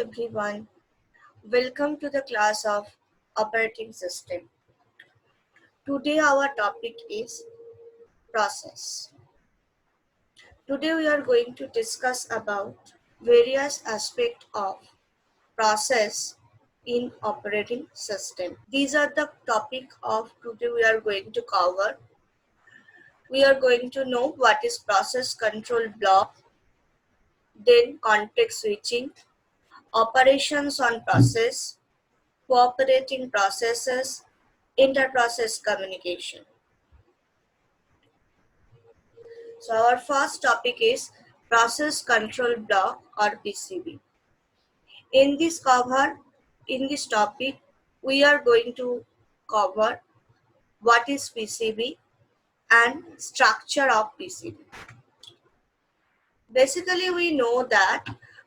everyone, welcome to the class of operating system. Today our topic is process. Today we are going to discuss about various aspects of process in operating system. These are the topic of today we are going to cover. We are going to know what is process control block, then context switching, operations on process, cooperating processes, inter-process communication. So our first topic is process control block or PCB. In this topic, we are going to cover what is PCB and structure of PCB. Basically, we know that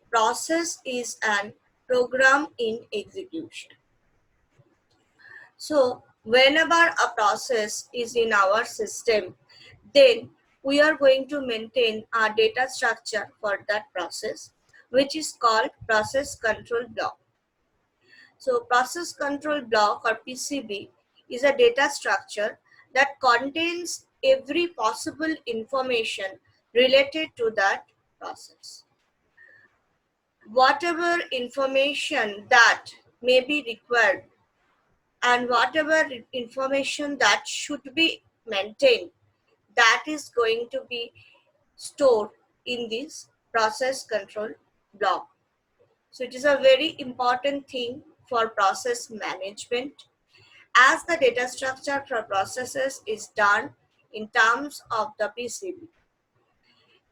process is an program in execution. So whenever a process is in our system, then we are going to maintain a data structure for that process, which is called process control block. So process control block or PCB is a data structure that contains every possible information related to that process. Whatever information that may be required and whatever information that should be maintained, that is going to be stored in this process control block. So it is a very important thing for process management, as the data structure for processes is done in terms of the PCB,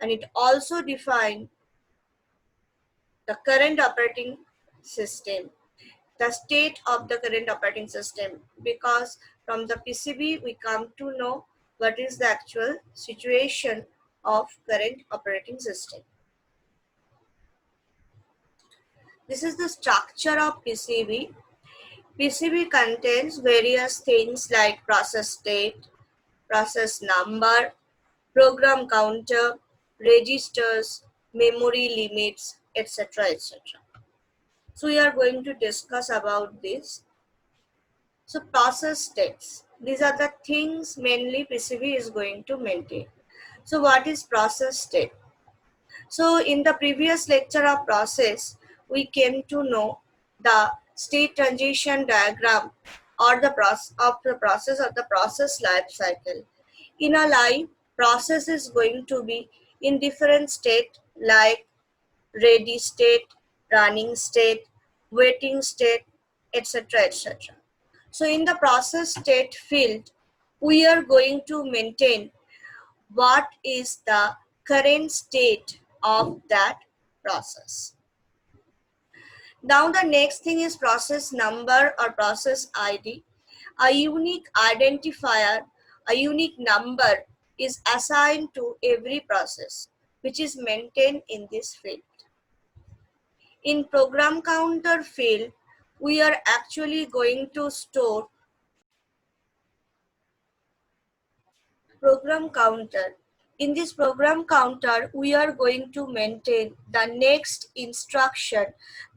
and it also defines the current operating system, the state of the current operating system, because from the PCB we come to know what is the actual situation of current operating system. This is the structure of PCB. PCB contains various things like process state, process number, program counter, registers, memory limits, etc. etc. So we are going to discuss about this. So process states, these are the things mainly PCB is going to maintain. So what is process state? So in the previous lecture of process, we came to know the state transition diagram or the process of the process life cycle. In a life, process is going to be in different state like ready state, running state, waiting state, etc. etc. So in the process state field, we are going to maintain what is the current state of that process. Now the next thing is process number or process ID. A unique identifier, a unique number is assigned to every process, which is maintained in this field. In program counter field, we are actually going to store program counter. In this program counter, we are going to maintain the next instruction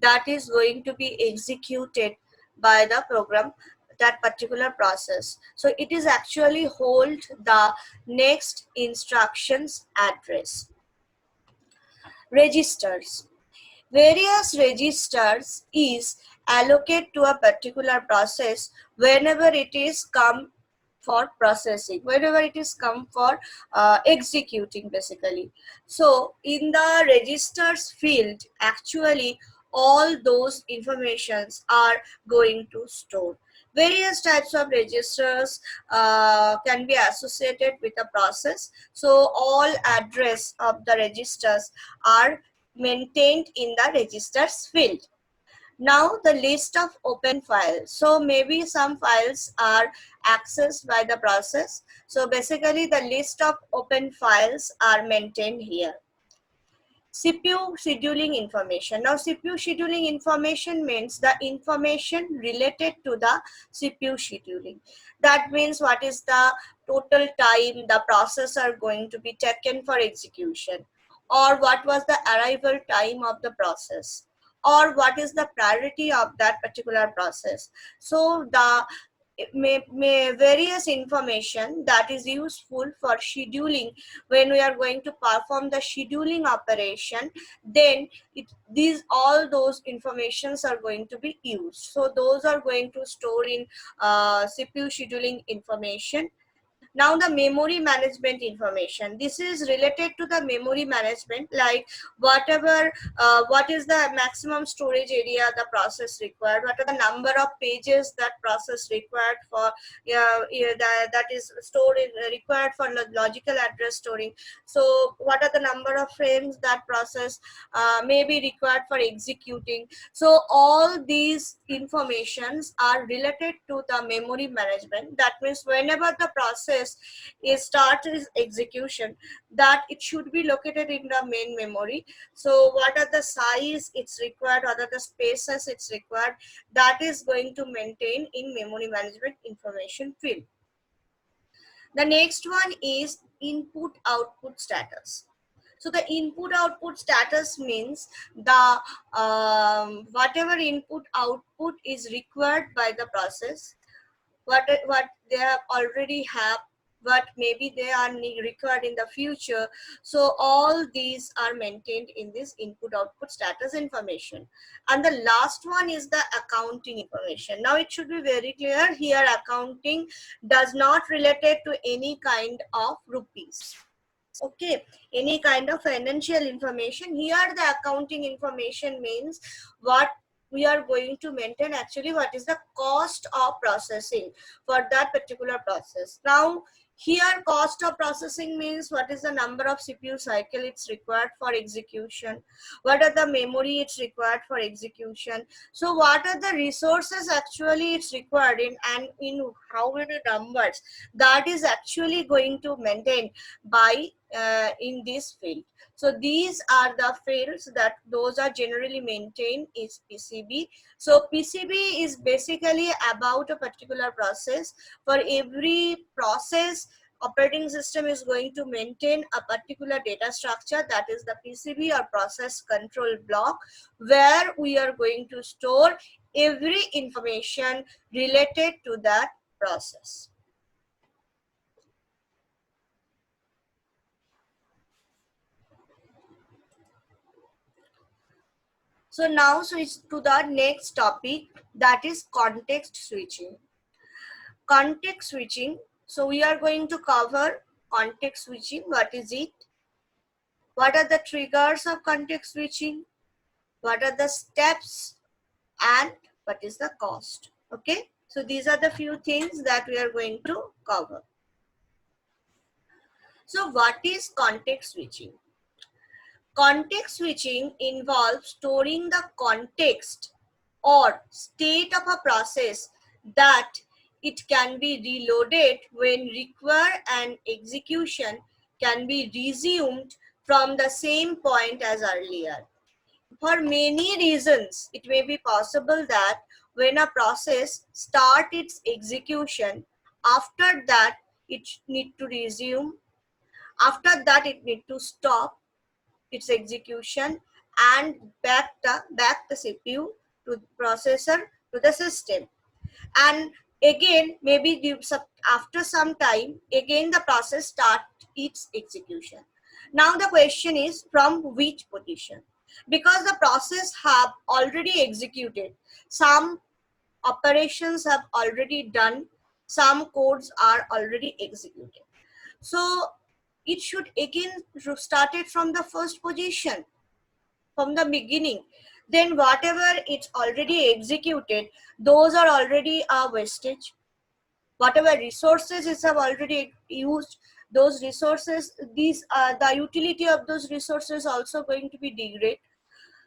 that is going to be executed by the program, that particular process. So it is actually hold the next instructions address. Registers. Various registers is allocated to a particular process whenever it is come for processing, whenever it is come for executing basically. So in the registers field, actually all those informations are going to store. Various types of registers can be associated with a process. So all address of the registers are maintained in the registers field. Now the list of open files. So maybe some files are accessed by the process. So basically the list of open files are maintained here. CPU scheduling information. Now CPU scheduling information means the information related to the CPU scheduling. That means what is the total time the process are going to be taken for execution, or what was the arrival time of the process, or what is the priority of that particular process. So the may various information that is useful for scheduling, when we are going to perform the scheduling operation, then these all those informations are going to be used. So those are going to store in CPU scheduling information. Now the memory management information, this is related to the memory management, like whatever what is the maximum storage area the process required, what are the number of pages that process required for that is stored in required for logical address storing. So what are the number of frames that process may be required for executing. So all these informations are related to the memory management. That means whenever the process is starts its execution, that it should be located in the main memory. So what are the size it's required, what are the spaces it's required, that is going to maintain in memory management information field. The next one is input output status. So the input output status means the whatever input output is required by the process, what they have already have, what maybe they are required in the future. So all these are maintained in this input output status information. And the last one is the accounting information. Now it should be very clear here, accounting does not related to any kind of rupees. Okay, any kind of financial information. Here the accounting information means what we are going to maintain, actually what is the cost of processing for that particular process. Now here cost of processing means what is the number of CPU cycle it's required for execution, what are the memory it's required for execution. So what are the resources actually it's required in, and in how many numbers, that is actually going to maintain by in this field. So these are the fields that those are generally maintained is PCB. So PCB is basically about a particular process. For every process, operating system is going to maintain a particular data structure, that is the PCB or process control block, where we are going to store every information related to that process. So now switch to the next topic, that is context switching. Context switching. So we are going to cover context switching. What is it? What are the triggers of context switching? What are the steps? And what is the cost? Okay. So these are the few things that we are going to cover. So what is context switching? Context switching involves storing the context or state of a process that it can be reloaded when required, and execution can be resumed from the same point as earlier. For many reasons, it may be possible that when a process starts its execution, after that it need to resume, after that it need to stop its execution and back the CPU to the processor to the system. And again, maybe after some time, again the process start its execution. Now the question is from which position? Because the process have already executed, some operations have already done, some codes are already executed. So it should again started from the first position, from the beginning. Then whatever it's already executed, those are already a wastage. Whatever resources is have already used, those resources, these the utility of those resources also going to be degraded.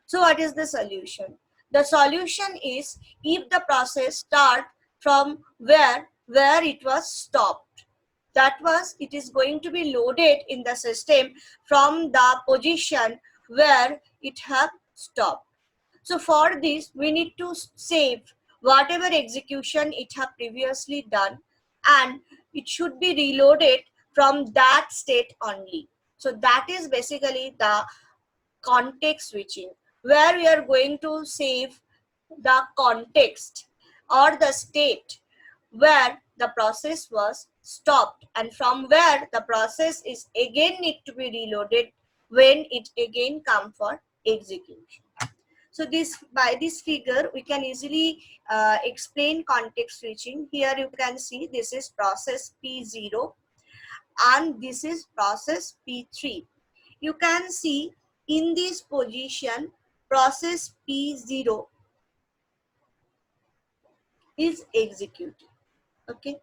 So what is the solution? The solution is, if the process start from where it was stopped, that was, it is going to be loaded in the system from the position where it have stopped. So for this, we need to save whatever execution it have previously done, and it should be reloaded from that state only. So that is basically the context switching. where we are going to save the context or the state where the process was stopped, and from where the process is again need to be reloaded when it again come for execution. So this, by this figure we can easily explain context switching. Here you can see this is process P0 and this is process P3. You can see in this position process P0 is executing. Okay,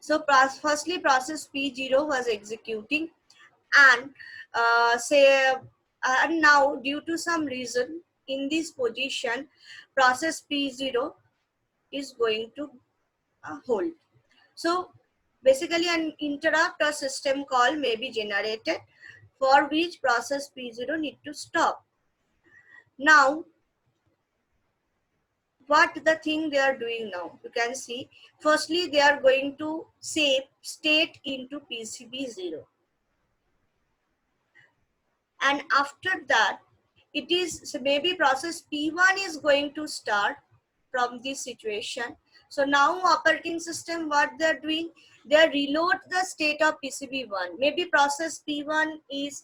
so firstly process P0 was executing, and and now due to some reason in this position process P0 is going to hold. So basically an interrupt or system call may be generated for which process P0 need to stop. Now what the thing they are doing now, you can see firstly they are going to save state into PCB0, and after that it is, so maybe process P1 is going to start from this situation. So now operating system what they are doing, they reload the state of PCB1. Maybe process P1 is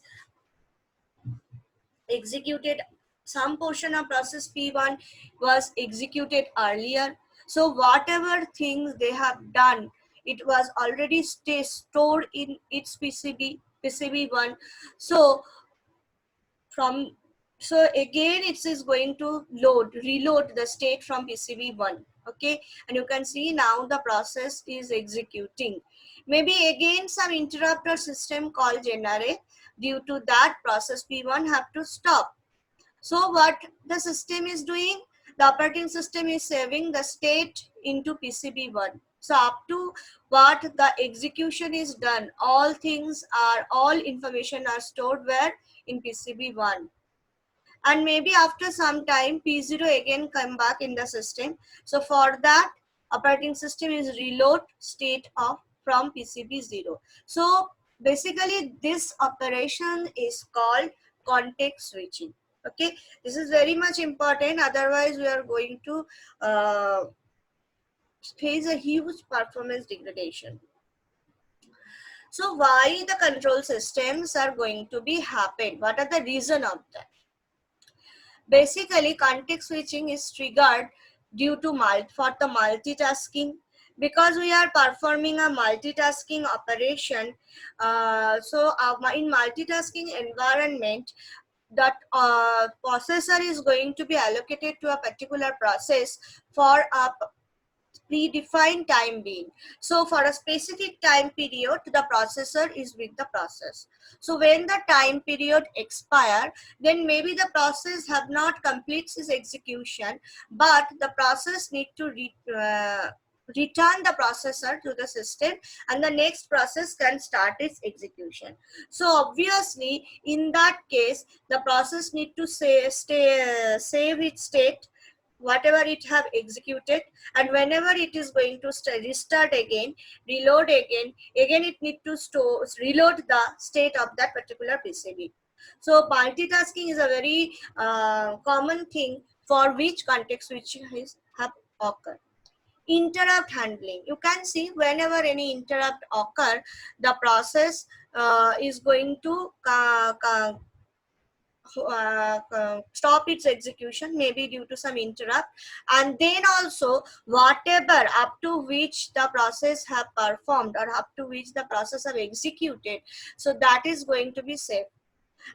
executed, some portion of process P1 was executed earlier, so whatever things they have done, it was already stored in its PCB1. So from, so again it is going to reload the state from PCB1. Okay, and you can see now the process is executing. Maybe again some interrupt or system call generate, due to that process P1 have to stop. So what the system is doing, the operating system is saving the state into PCB1. So up to what the execution is done, all information are stored where, in PCB1. And maybe after some time P0 again come back in the system. So for that operating system is reload state of from PCB0. So basically this operation is called context switching. Okay, this is very much important, otherwise we are going to face a huge performance degradation. So why the control systems are going to be happen, what are the reason of that? Basically context switching is triggered due to for the multitasking, because we are performing a multitasking operation. In multitasking environment, that processor is going to be allocated to a particular process for a predefined time being. So for a specific time period, the processor is with the process. So when the time period expire, then maybe the process have not completed its execution, but the process need to return the processor to the system, and the next process can start its execution. So obviously in that case the process need to save its state whatever it have executed, and whenever it is going to restart again, reload again it need to reload the state of that particular PCB. So multitasking is a very common thing for which context switching have occurred. Interrupt handling, you can see whenever any interrupt occur, the process is going to stop its execution, maybe due to some interrupt, and then also whatever up to which the process have performed or up to which the process have executed, so that is going to be saved.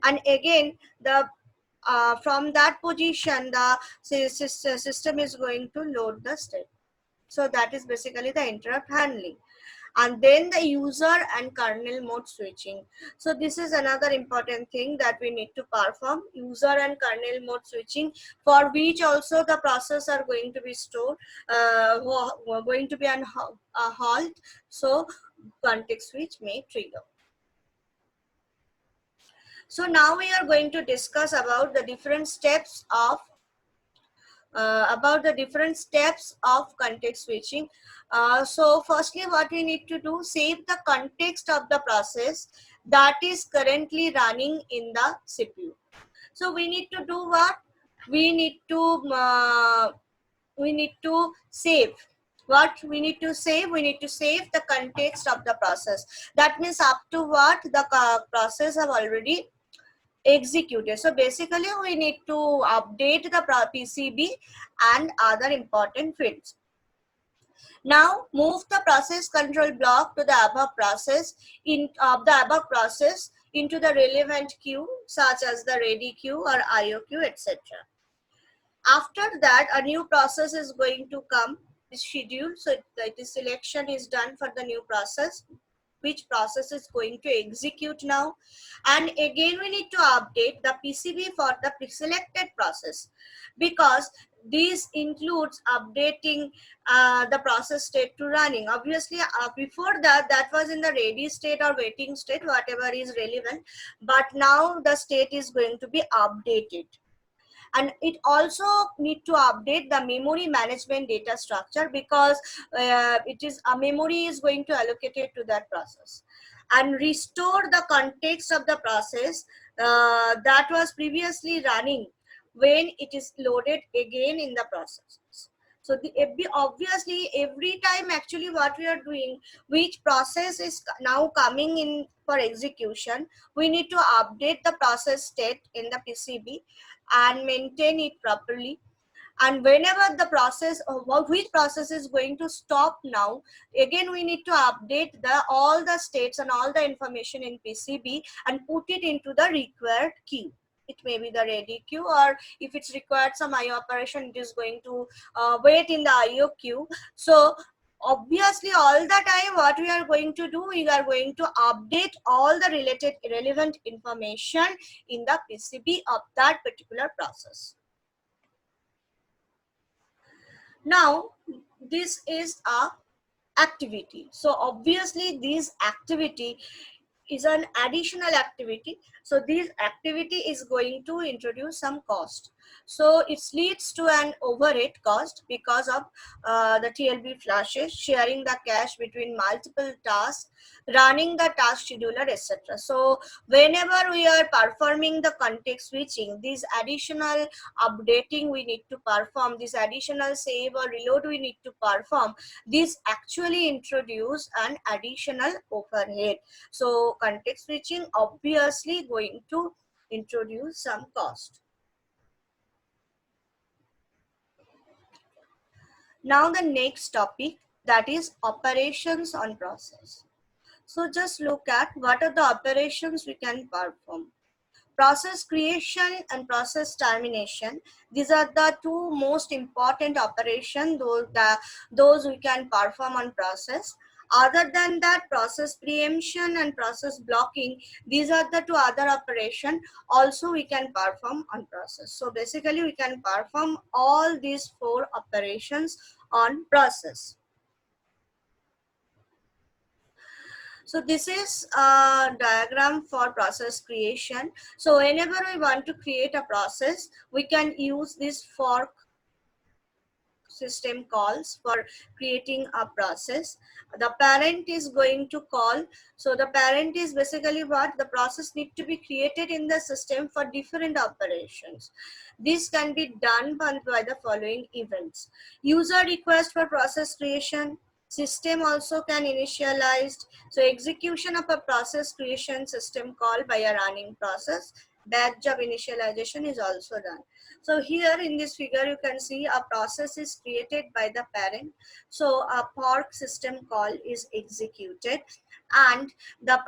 And again the from that position the system is going to load the state. So that is basically the interrupt handling. And then the user and kernel mode switching. So this is another important thing that we need to perform, user and kernel mode switching, for which also the process are going to be stored, going to be on a halt. So context switch may trigger. So now we are going to discuss about the different steps of context switching. So firstly what we need to do, save the context of the process that is currently running in the CPU. So we need to do what? we need to save. What we need to save? We need to save the context of the process. That means up to what the process have already executed. So basically we need to update the PCB and other important fields. Now move the process control block to the above process into the relevant queue, such as the ready queue or IO queue, etc. After that, a new process is going to come, is scheduled. So the selection is done for the new process, which process is going to execute now. And again, we need to update the PCB for the pre-selected process, because this includes updating the process state to running. Obviously, before that was in the ready state or waiting state, whatever is relevant. But now the state is going to be updated. And it also need to update the memory management data structure, because it is a memory is going to allocate it to that process, and restore the context of the process that was previously running when it is loaded again in the process. So obviously every time actually what we are doing, which process is now coming in for execution, we need to update the process state in the PCB and maintain it properly. And whenever the process, which process is going to stop now, again we need to update all the states and all the information in PCB and put it into the required queue. It may be the ready queue, or if it's required some IO operation, it is going to wait in the IO queue. So obviously all the time what we are going to do, we are going to update all the related relevant information in the PCB of that particular process. Now this is a activity. So obviously this activity is an additional activity. So this activity is going to introduce some cost. So it leads to an overhead cost because of the TLB flashes, sharing the cache between multiple tasks, running the task scheduler, etc. So whenever we are performing the context switching, this additional updating we need to perform, this additional save or reload we need to perform, this actually introduce an additional overhead. So context switching obviously going to introduce some cost. Now the next topic, that is operations on process. So just look at what are the operations we can perform. Process creation and process termination, these are the two most important operations, those we can perform on process. Other than that, process preemption and process blocking, these are the two other operations also we can perform on process. So basically we can perform all these four operations on process. So this is a diagram for process creation. So whenever we want to create a process, we can use this fork system calls for creating a process. The parent is going to call. So the parent is basically what the process need to be created in the system for different operations. This can be done by the following events. User request for process creation. System also can initialize. So execution of a process creation system call by a running process. Batch job initialization is also done. So here in this figure, you can see a process is created by the parent. So a fork system call is executed and the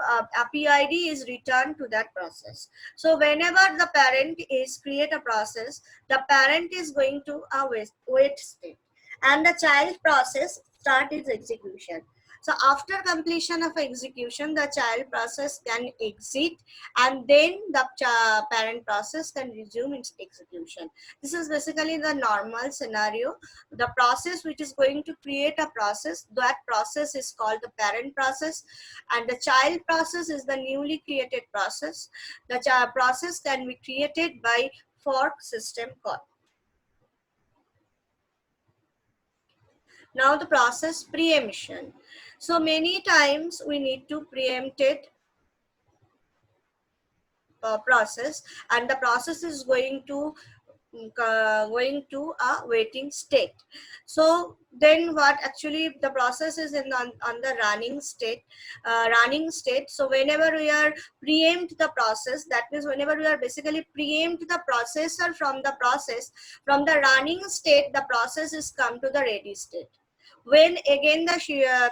PID is returned to that process. So whenever the parent is create a process, the parent is going to a wait state and the child process start its execution. So after completion of execution, the child process can exit and then the parent process can resume its execution. This is basically the normal scenario. The process which is going to create a process, that process is called the parent process, and the child process is the newly created process. The process can be created by fork system call. Now the process preemption. So many times we need to preempt it process, and the process is going to going to a waiting state. So then what actually the process is in on the running state. So whenever we are preempt the process, that means whenever we are basically preempt the processor from the process, from the running state, the process is come to the ready state. When again the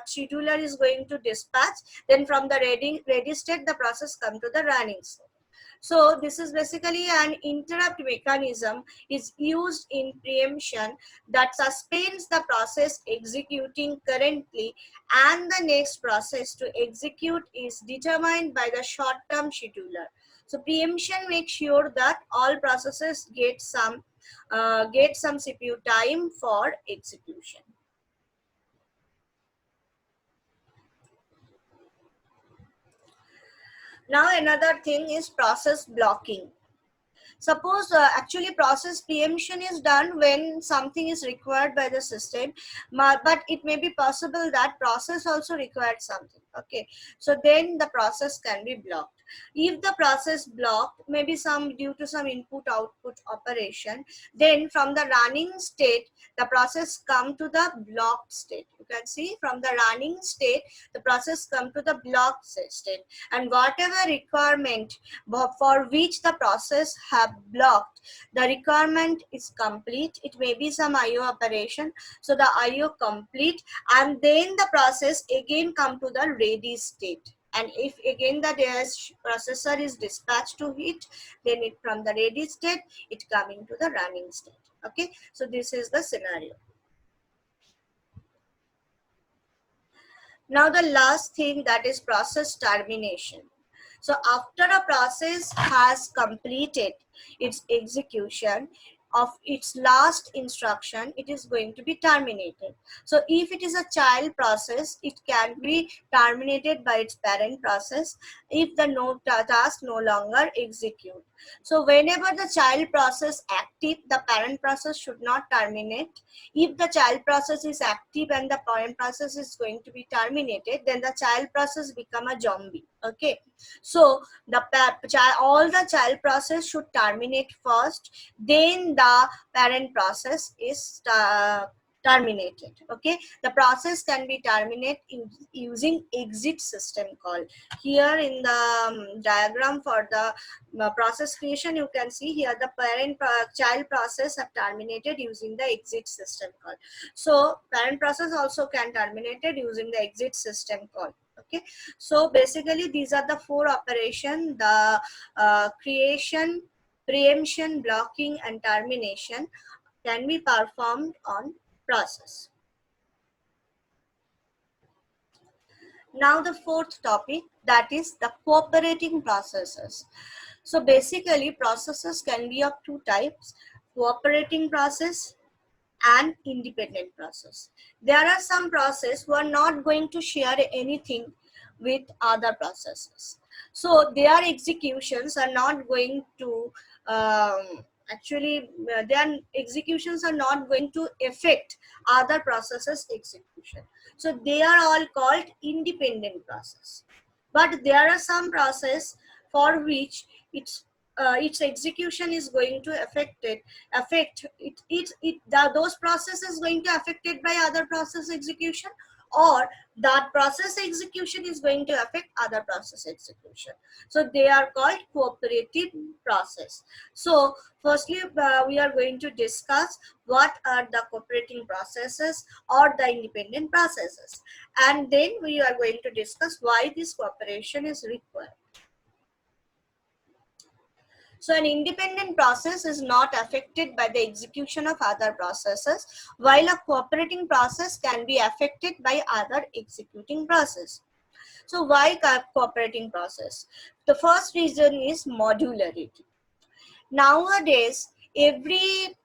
scheduler is going to dispatch, then from the ready state the process come to the running state. So this is basically an interrupt mechanism is used in preemption that suspends the process executing currently, and the next process to execute is determined by the short-term scheduler. So preemption makes sure that all processes get some CPU time for execution. Now another thing is process blocking. Suppose actually process preemption is done when something is required by the system, but it may be possible that process also required something. Okay, so then the process can be blocked. If the process blocked, maybe some due to some input output operation, then from the running state, the process come to the blocked state. You can see from the running state, the process come to the blocked state, and whatever requirement for which the process have blocked, the requirement is complete. It may be some IO operation, so the IO complete, and then the process again come to the ready state. And if again the processor is dispatched to it, then it from the ready state it coming to the running state. Okay, so this is the scenario. Now the last thing, that is process termination. So after a process has completed its execution of its last instruction, it is going to be terminated. So if it is a child process, it can be terminated by its parent process if the task no longer execute. So whenever the child process active, the parent process should not terminate. If the child process is active and the parent process is going to be terminated, then the child process become a zombie. Okay, so the all the child process should terminate first, then the parent process is terminated. Okay, the process can be terminated using exit system call. Here in the diagram for the process creation, you can see here the parent child process have terminated using the exit system call. So parent process also can terminated using the exit system call. Okay, so basically these are the four operations: the creation, preemption, blocking, and termination can be performed on process. Now the fourth topic, that is the cooperating processes. So basically processes can be of two types: cooperating process and independent process. There are some processes who are not going to share anything with other processes. So their executions are not going to their executions are not going to affect other processes execution. So they are all called independent process. But there are some process for which its execution is going to those processes going to affected by other process execution, or that process execution is going to affect other process execution. So they are called cooperative process. So firstly we are going to discuss what are the cooperating processes or the independent processes, and then we are going to discuss why this cooperation is required. So an independent process is not affected by the execution of other processes, while a cooperating process can be affected by other executing process. So why cooperating process? The first reason is modularity. Nowadays, every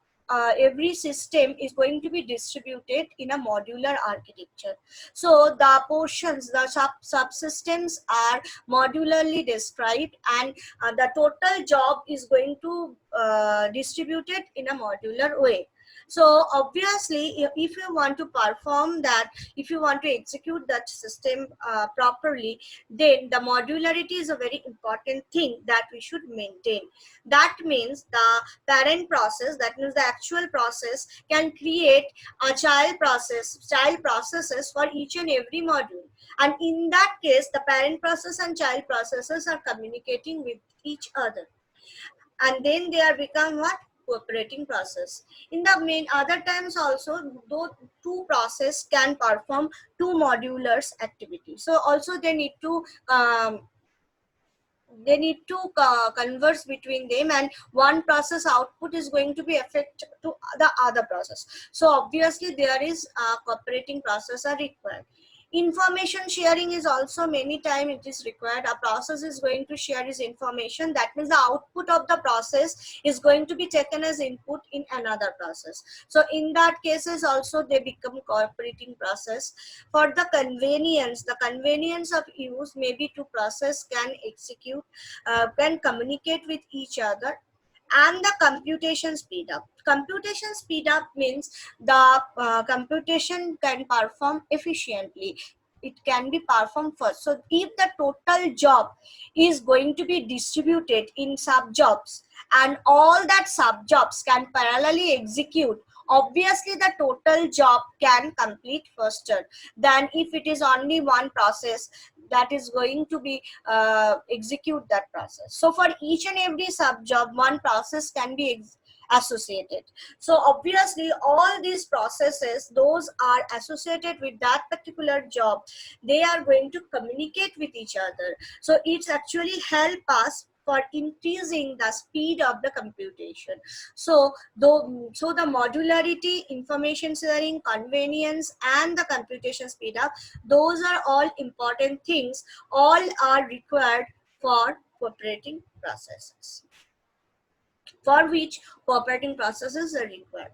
system is going to be distributed in a modular architecture. So the portions, the subsystems are modularly described, and the total job is going to distributed in a modular way. So obviously, if you want to perform that, if you want to execute that system properly, then the modularity is a very important thing that we should maintain. That means the parent process, that means the actual process, can create a child processes for each and every module. And in that case, the parent process and child processes are communicating with each other, and then they are become what, cooperating process. In the main other times also, though two process can perform two modulars activity, so also they need to converse between them, and one process output is going to be affect to the other process. So obviously there is cooperating process are required. Information sharing is also many time it is required. A process is going to share its information, that means the output of the process is going to be taken as input in another process. So in that cases also they become cooperating process. For the convenience of use, maybe two process can execute, can communicate with each other. And the computation speed up. Computation speed up means the computation can perform efficiently. It can be performed first. So if the total job is going to be distributed in sub jobs, and all that sub jobs can parallelly execute, obviously the total job can complete faster than if it is only one process that is going to be execute that process. So for each and every sub job, one process can be associated. So obviously all these processes, those are associated with that particular job, they are going to communicate with each other. So it's actually help us for increasing the speed of the computation. So the modularity, information sharing, convenience, and the computation speed up, those are all important things, all are required for cooperating processes, for which cooperating processes are required.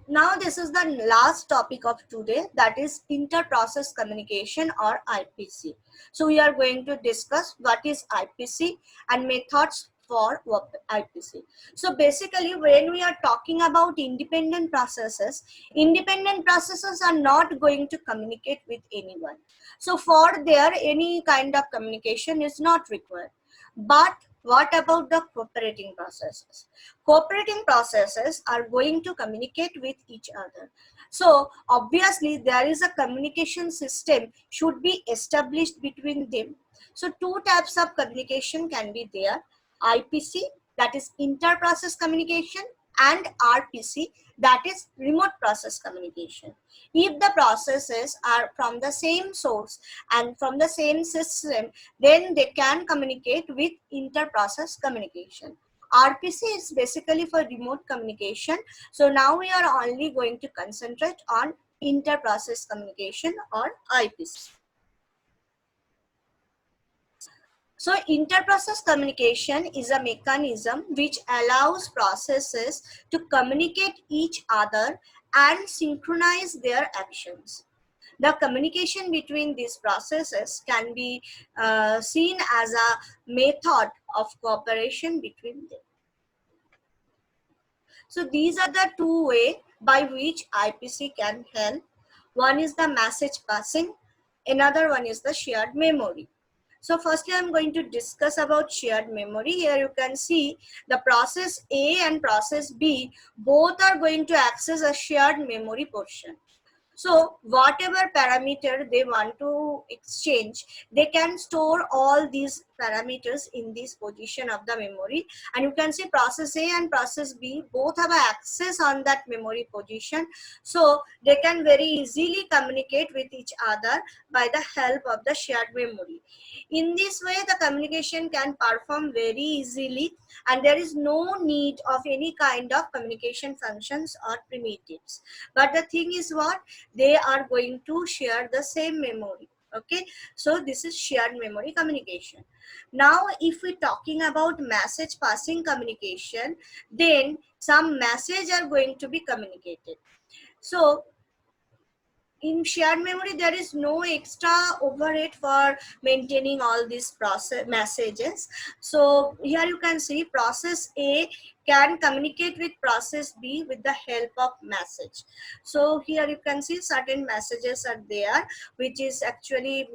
Now this is the last topic of today, that is inter-process communication or IPC. So we are going to discuss what is IPC and methods for IPC. So basically when we are talking about independent processes are not going to communicate with anyone. So for there, any kind of communication is not required. But what about the cooperating processes? Cooperating processes are going to communicate with each other. So obviously there is a communication system should be established between them. So two types of communication can be there: IPC, that is inter-process communication, and RPC, that is remote process communication. If the processes are from the same source and from the same system, then they can communicate with inter-process communication. RPC is basically for remote communication. So now we are only going to concentrate on inter-process communication or IPC. So inter-process communication is a mechanism which allows processes to communicate each other and synchronize their actions. The communication between these processes can be seen as a method of cooperation between them. So these are the two ways by which IPC can help. One is the message passing, another one is the shared memory. So firstly, I'm going to discuss about shared memory. Here you can see the process A and process B, both are going to access a shared memory portion. So whatever parameter they want to exchange, they can store all these parameters in this position of the memory. And you can see process A and process B both have access on that memory position. So they can very easily communicate with each other by the help of the shared memory. In this way, the communication can perform very easily, and there is no need of any kind of communication functions or primitives. But the thing is what? They are going to share the same memory. Okay, so this is shared memory communication. Now if we're talking about message passing communication, then some message are going to be communicated. So in shared memory there is no extra overhead for maintaining all these process messages. So here you can see process A can communicate with process B with the help of message. So here you can see certain messages are there which is actually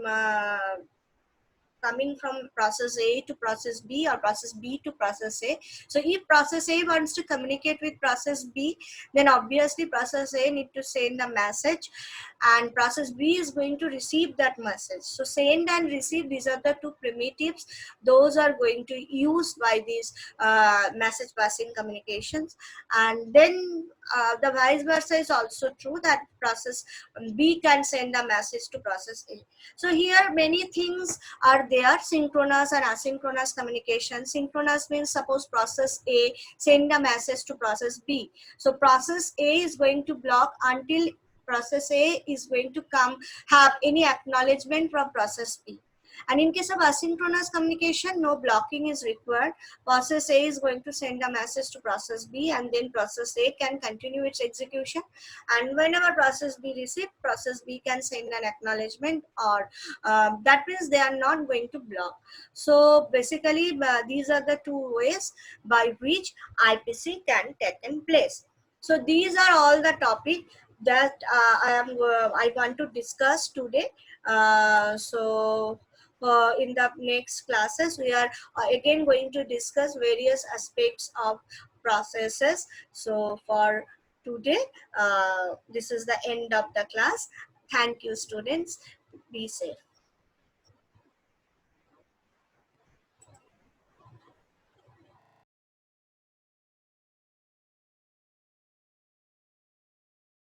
coming from process A to process B or process B to process A. So if process A wants to communicate with process B, then obviously process A need to send a message and process B is going to receive that message. So send and receive, these are the two primitives. Those are going to use by these message passing communications. And then the vice versa is also true, that process B can send a message to process A. So here many things are there, synchronous and asynchronous communication. Synchronous means suppose process A send a message to process B. So process A is going to block until process A is going to come have any acknowledgement from process B. And in case of asynchronous communication, no blocking is required. Process A is going to send a message to process B and then process A can continue its execution. And whenever process B receives, process B can send an acknowledgement, or that means they are not going to block. So basically these are the two ways by which IPC can take in place. So these are all the topic that I want to discuss today. In the next classes we are again going to discuss various aspects of processes. So for today, this is the end of the class. Thank you, students. Be safe.